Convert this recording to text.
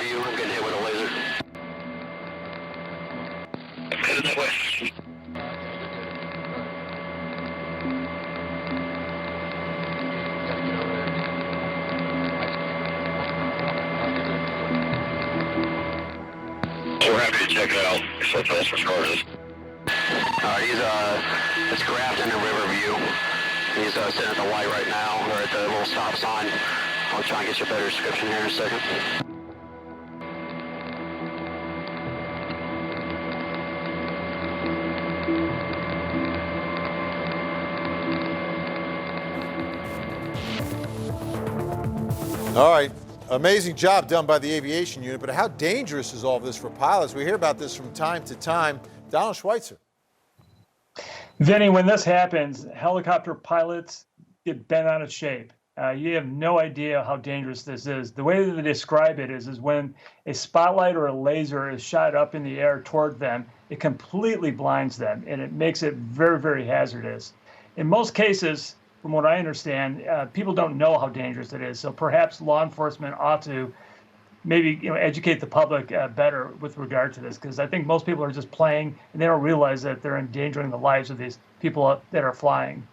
view. I'm getting hit with a laser. Headed that way. We're happy to check it out. So tell us for scores. Alright, it's Grafton and Riverview. He's sitting at the light right now, or at the little stop sign. I'll try and get you a better description here in a second. All right. Amazing job done by the aviation unit, but how dangerous is all this for pilots? We hear about this from time to time. Donald Schweitzer. Vinny, when this happens, helicopter pilots get bent out of shape. You have no idea how dangerous this is. The way that they describe it is when a spotlight or a laser is shot up in the air toward them, it completely blinds them, and it makes it very, very hazardous. In most cases, from what I understand, people don't know how dangerous it is. So perhaps law enforcement ought to maybe educate the public better with regard to this, because I think most people are just playing and they don't realize that they're endangering the lives of these people that are flying.